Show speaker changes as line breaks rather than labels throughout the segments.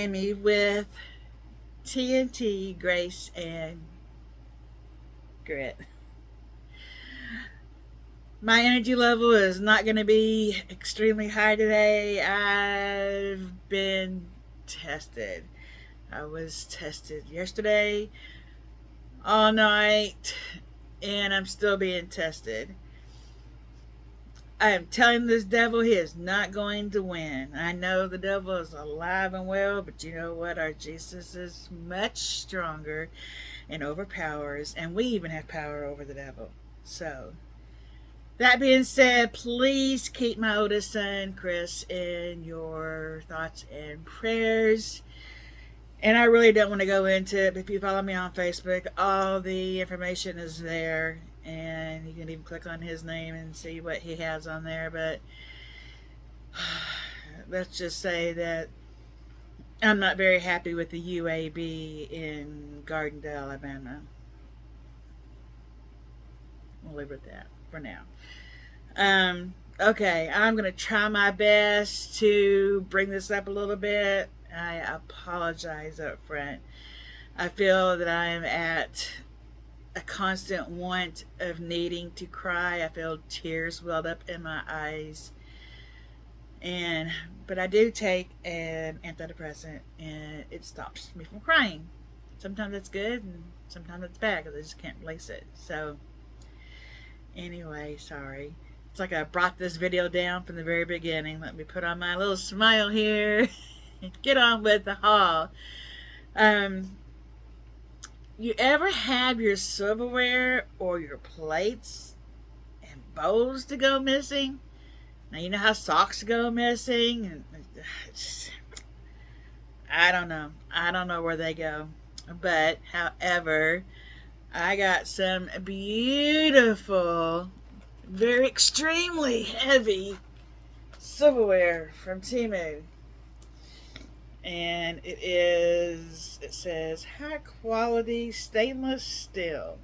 Tammy with TNT, Grace, and Grit. My energy level is not going to be extremely high today. I've been tested. I was tested yesterday all night, and I'm still being tested. I am telling this devil he is not going to win. I know the devil is alive and well, but you know what? Our Jesus is much stronger and overpowers, and we even have power over the devil. So, that being said, please keep my oldest son, Chris, in your thoughts and prayers. And I really don't want to go into it, but if you follow me on Facebook, all the information is there. And you can even click on his name and see what he has on there. But let's just say that I'm not very happy with the UAB in Gardendale, Alabama. We'll leave it at that for now. Okay, I'm going to try my best to bring this up a little bit. I apologize up front. I feel that I am at a constant want of needing to cry. I feel tears welled up in my eyes. But I do take an antidepressant and it stops me from crying. Sometimes it's good and sometimes it's bad because I just can't place it. So anyway, sorry. It's like I brought this video down from the very beginning. Let me put on my little smile here and get on with the haul. You ever have your silverware or your plates and bowls to go missing? Now, you know how socks go missing? And I don't know. I don't know where they go. But, however, I got some beautiful, very extremely heavy silverware from Temu. And it says high quality stainless steel.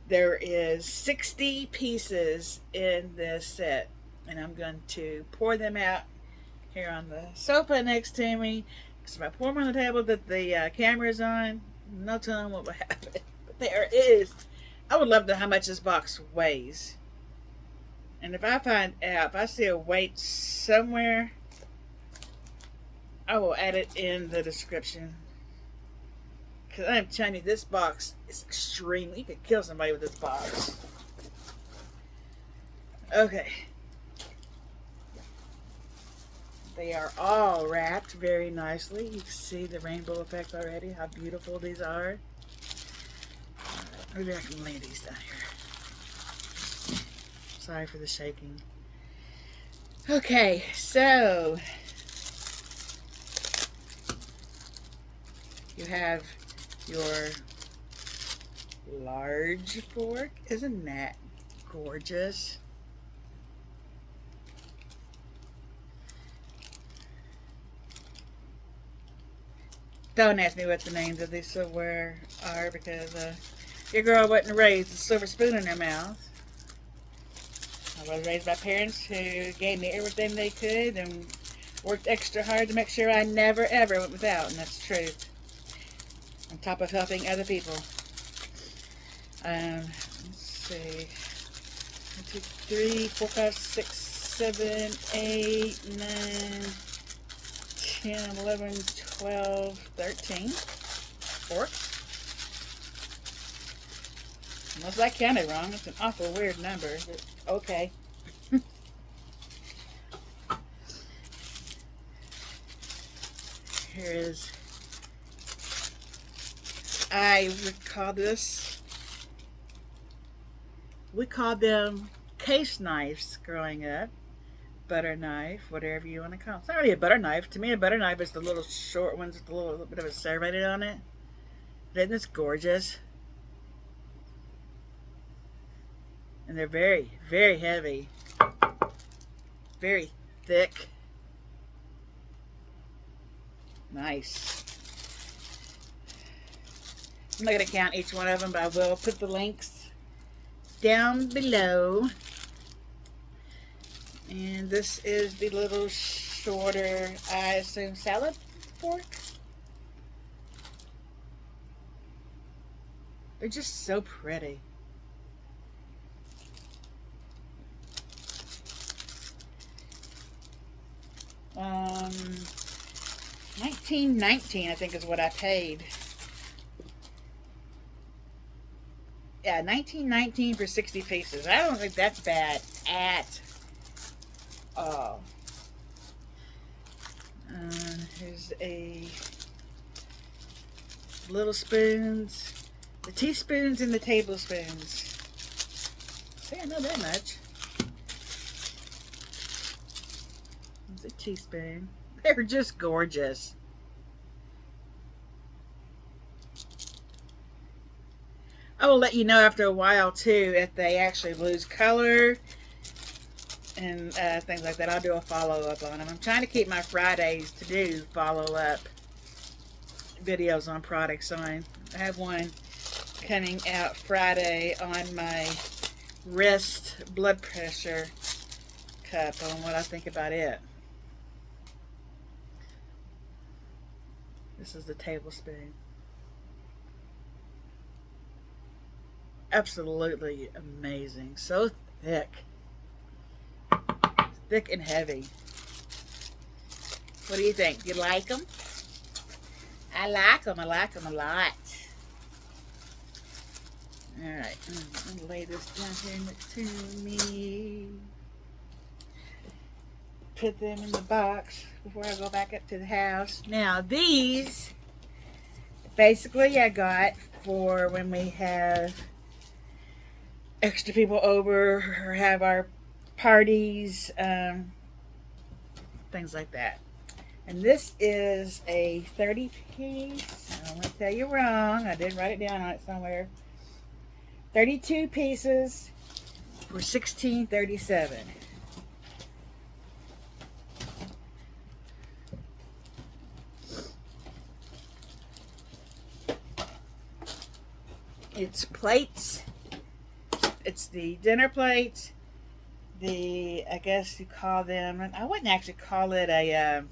There is 60 pieces in this set, and I'm going to pour them out here on the sofa next to me, because if I pour them on the table that the camera is on, no telling what will happen. But there is. I would love to know how much this box weighs. And if I see a weight somewhere, I will add it in the description. Because I'm telling you, this box is extreme. You could kill somebody with this box. Okay. They are all wrapped very nicely. You can see the rainbow effect already. How beautiful these are. Maybe I can lay these down here. Sorry for the shaking. Okay, so you have your large fork. Isn't that gorgeous? Don't ask me what the names of these silverware are, because your girl wasn't raised with a silver spoon in her mouth. I was raised by parents who gave me everything they could and worked extra hard to make sure I never ever went without, and that's the truth. On top of helping other people. Let's see. 1, 2, 3, 4, 5, 6, 7, 8, 9, 10, 11, 12, 13 forks. Unless I counted wrong. It's an awful weird number. But okay. Here is. I recall this. We called them case knives growing up. Butter knife, whatever you want to call it. It's not really a butter knife. To me, a butter knife is the little short ones with a little bit of a serrated on it. Isn't this gorgeous? And they're very, very heavy. Very thick. Nice. I'm not going to count each one of them, but I will put the links down below. And this is the little shorter, I assume, salad fork. They're just so pretty. Um, 19.19 I think is what I paid. Yeah, 19.19 for 60 pieces. I don't think that's bad at all. Here's a little spoons, the teaspoons and the tablespoons. See, I know that much. It's a teaspoon. They're just gorgeous. I will let you know after a while too if they actually lose color and things like that. I'll do a follow-up on them. I'm trying to keep my Fridays to do follow-up videos on products on. I have one coming out Friday on my wrist blood pressure cup on what I think about it. This is the tablespoon. Absolutely amazing. So thick. Thick and heavy. What do you think? You like them? I like them. I like them a lot. Alright. I'm going to lay this down here next to me. Put them in the box before I go back up to the house. Now, these basically I got for when we have extra people over or have our parties, things like that. And this is a 30 piece. I don't want to tell you wrong. I did write it down on it somewhere. 32 pieces for $16.37. It's plates. It's the dinner plates. I guess you call them, I wouldn't actually call it a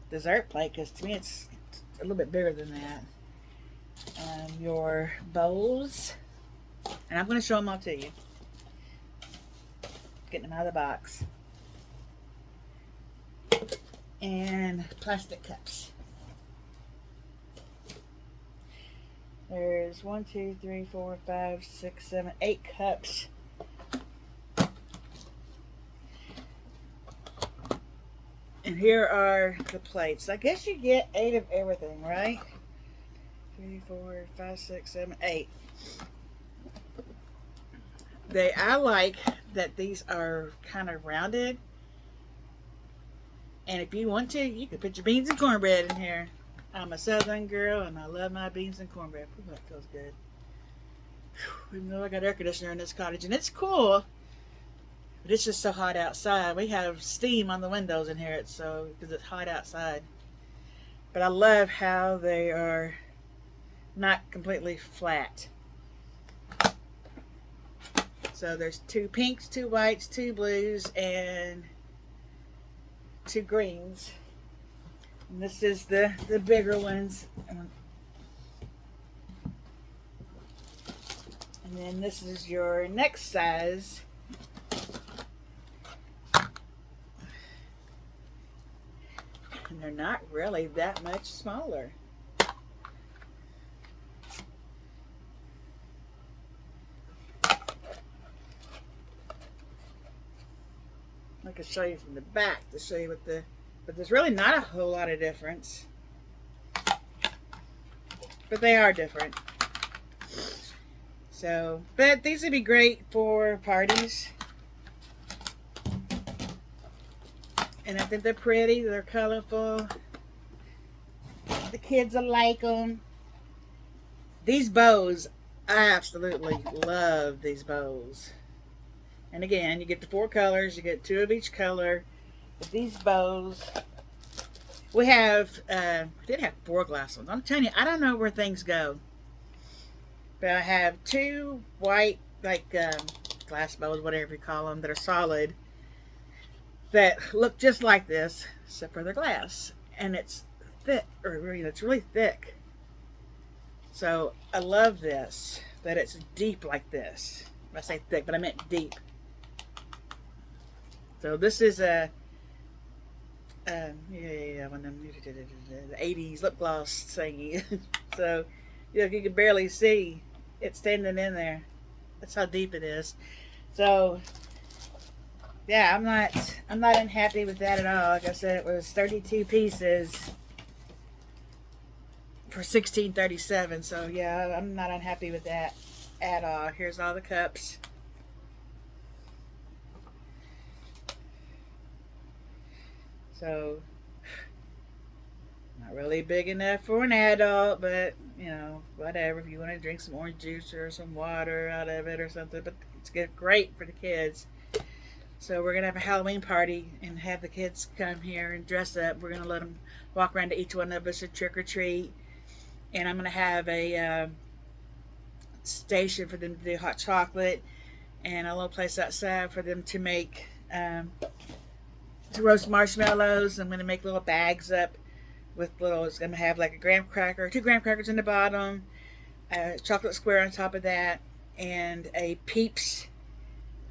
dessert plate because to me it's a little bit bigger than that. Your bowls. And I'm going to show them all to you. Getting them out of the box. And plastic cups. There's 1, 2, 3, 4, 5, 6, 7, 8 cups. And here are the plates. I guess you get 8 of everything, right? 3, 4, 5, 6, 7, 8. I like that these are kind of rounded. And if you want to, you can put your beans and cornbread in here. I'm a southern girl and I love my beans and cornbread. Ooh, that feels good. Whew, even though I got air conditioner in this cottage and it's cool, but it's just so hot outside. We have steam on the windows in here, because it's hot outside. But I love how they are not completely flat. So there's 2 pinks, 2 whites, 2 blues, and 2 greens. And this is the bigger ones. And then this is your next size. And they're not really that much smaller. I can show you from the back to show you but there's really not a whole lot of difference. But they are different. So, but these would be great for parties. And I think they're pretty, they're colorful. The kids will like them. These bows, I absolutely love these bows. And again, you get the 4 colors, you get 2 of each color. But these bows, we did have 4 glass ones. I'm telling you, I don't know where things go. But I have 2 white, glass bows, whatever you call them, that are solid. that look just like this, except for their glass, and it's thick, or it's really thick. So I love this, that it's deep like this. I say thick, but I meant deep. So this is a one of them the 80s lip gloss thingy. So you can barely see it standing in there. That's how deep it is. So yeah, I'm not unhappy with that at all. Like I said, it was 32 pieces for $16.37. So yeah, I'm not unhappy with that at all. Here's all the cups. So not really big enough for an adult, but whatever. If you want to drink some orange juice or some water out of it or something, but it's great for the kids. So we're gonna have a Halloween party and have the kids come here and dress up. We're gonna let them walk around to each one of us a trick or treat, and I'm gonna have a station for them to do hot chocolate, and a little place outside for them to make to roast marshmallows. I'm gonna make little bags up with little. It's gonna have like a graham cracker, 2 graham crackers in the bottom, a chocolate square on top of that, and a Peeps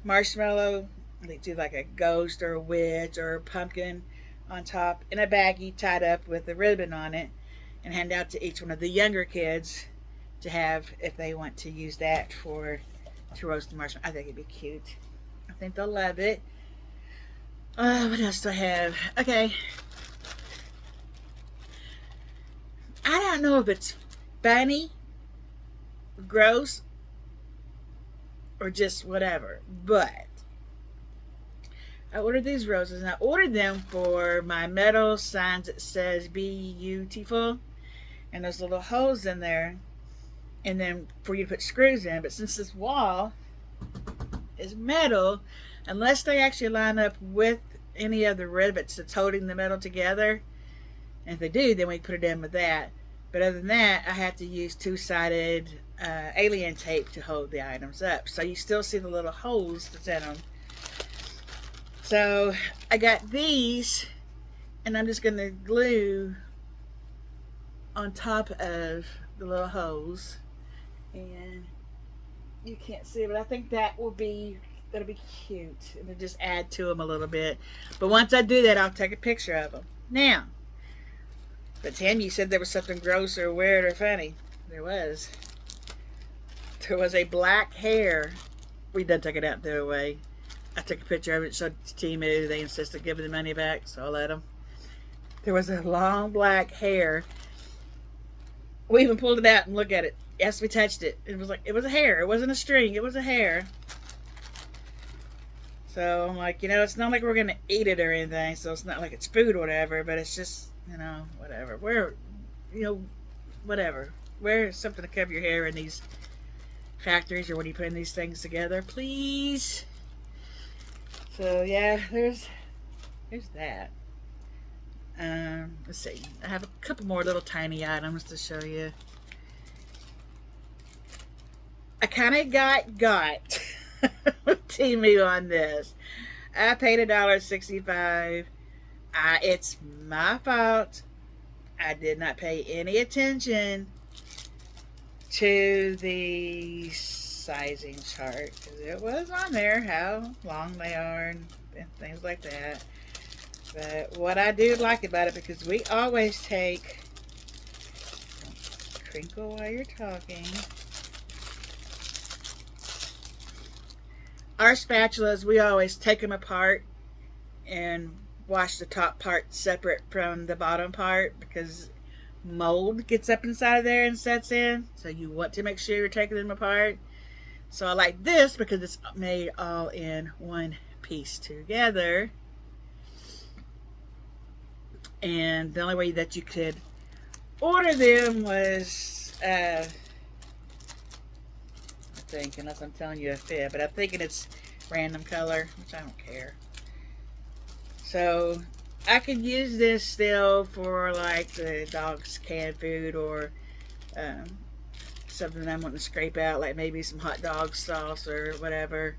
marshmallow. They do like a ghost or a witch or a pumpkin on top in a baggie tied up with a ribbon on it, and hand out to each one of the younger kids to have if they want to use that to roast the marshmallow. I think it'd be cute. I think they'll love it. What else do I have? Okay. I don't know if it's funny, gross, or just whatever, but I ordered these roses, and I ordered them for my metal signs that says beautiful, and there's little holes in there, and then for you to put screws in. But since this wall is metal, unless they actually line up with any of the rivets that's holding the metal together, and if they do, then we put it in with that. But other than that, I have to use 2-sided alien tape to hold the items up, so you still see the little holes that's in them. So I got these, and I'm just going to glue on top of the little holes, and you can't see it, but I think that'll be cute. It'll just add to them a little bit. But once I do that, I'll take a picture of them. Now, but Tim, you said there was something gross or weird or funny. There was a black hair. We done took it out and threw it away. I took a picture of it, showed it to Temu. They insisted giving the money back, so I let them. There was a long black hair. We even pulled it out and looked at it. Yes, we touched it. It was a hair. It wasn't a string. It was a hair. So I'm like, it's not like we're going to eat it or anything, so it's not like it's food or whatever, but it's just, whatever. Whatever. Wear something to cover your hair in these factories or when you put these things together, please. So yeah, there's that. Let's see. I have a couple more little tiny items to show you. I kind of got with Temu on this. I paid $1.65. It's my fault. I did not pay any attention to the sizing chart, because it was on there how long they are and things like that. But what I do like about it, because we always take, don't crinkle while you're talking, our spatulas, we always take them apart and wash the top part separate from the bottom part, because mold gets up inside of there and sets in, so you want to make sure you're taking them apart. So I like this because it's made all in one piece together. And the only way that you could order them was, I think, unless I'm telling you a fib, but I'm thinking it's random color, which I don't care. So I could use this still for like the dog's canned food, or something I'm wanting to scrape out, like maybe some hot dog sauce or whatever.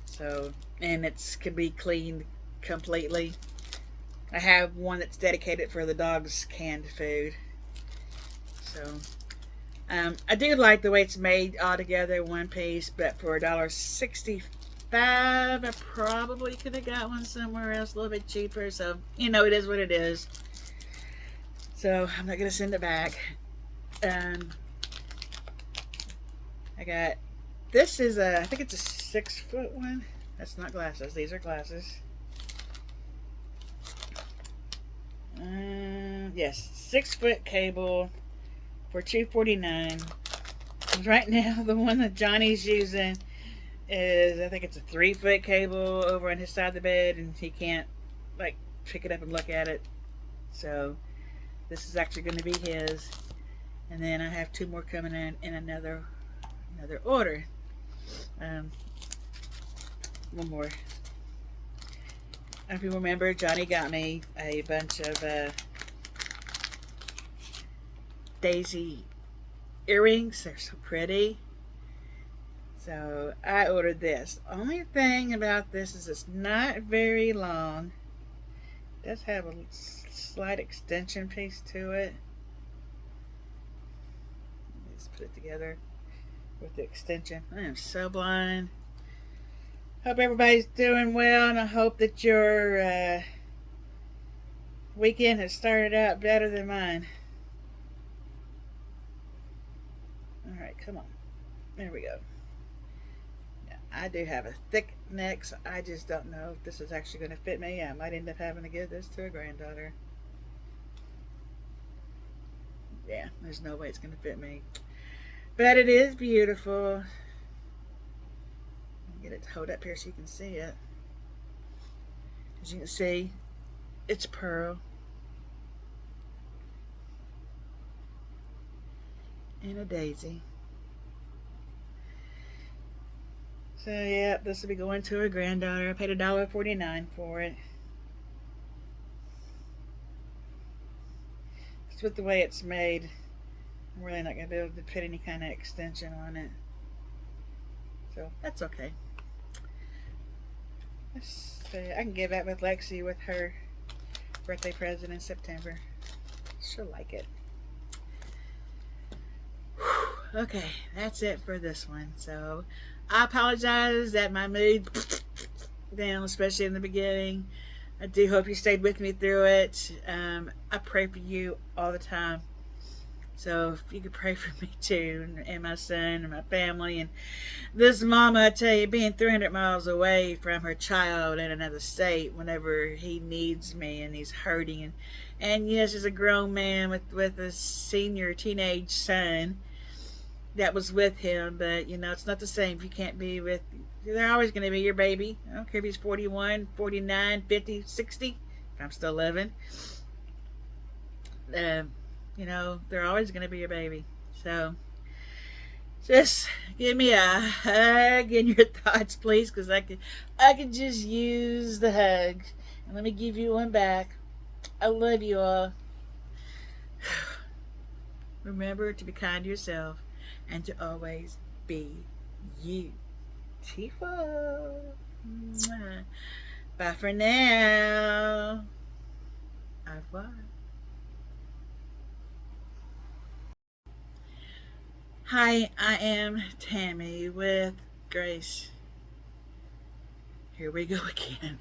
So, and it's can be cleaned completely. I have one that's dedicated for the dog's canned food. So I do like the way it's made all together, one piece, but for $1.65, I probably could have got one somewhere else a little bit cheaper. So, it is what it is. So, I'm not going to send it back. I got, this is I think it's a 6-foot one. That's not glasses. These are glasses. Yes, 6-foot cable for $2.49. Right now, the one that Johnny's using is, I think it's a 3-foot cable over on his side of the bed, and he can't like pick it up and look at it. So this is actually going to be his. And then I have 2 more coming in another order. One more. If you remember, Johnny got me a bunch of daisy earrings. They're so pretty. So I ordered this. Only thing about this is it's not very long. It does have a slight extension piece to it. Let's put it together with the extension. I am so blind. Hope everybody's doing well, and I hope that your weekend has started out better than mine. Alright, come on. There we go. Yeah, I do have a thick neck, so I just don't know if this is actually going to fit me. I might end up having to give this to a granddaughter. Yeah, there's no way it's going to fit me. But it is beautiful. Get it to hold up here so you can see it. As you can see, it's pearl. And a daisy. So yeah, this will be going to a granddaughter. I paid $1.49 for it. It's with the way it's made. I'm really not going to be able to put any kind of extension on it. So that's okay. Let's see. I can give that with Lexi with her birthday present in September. She'll like it. Whew. Okay, that's it for this one. So I apologize that my mood down, especially in the beginning. I do hope you stayed with me through it. I pray for you all the time. So if you could pray for me too, and my son and my family, and this mama, I tell you, being 300 miles away from her child in another state whenever he needs me and he's hurting, and yes, as a grown man with a senior teenage son that was with him, but it's not the same if you can't be with. They're always going to be your baby. I don't care if he's 41, 49, 50, 60. If I'm still living. They're always going to be your baby. So, just give me a hug in your thoughts, please, because I could just use the hug. And let me give you one back. I love you all. Remember to be kind to yourself and to always be you. Tifa. Bye for now. Au revoir. Hi, I am Tammy with Grace. Here we go again.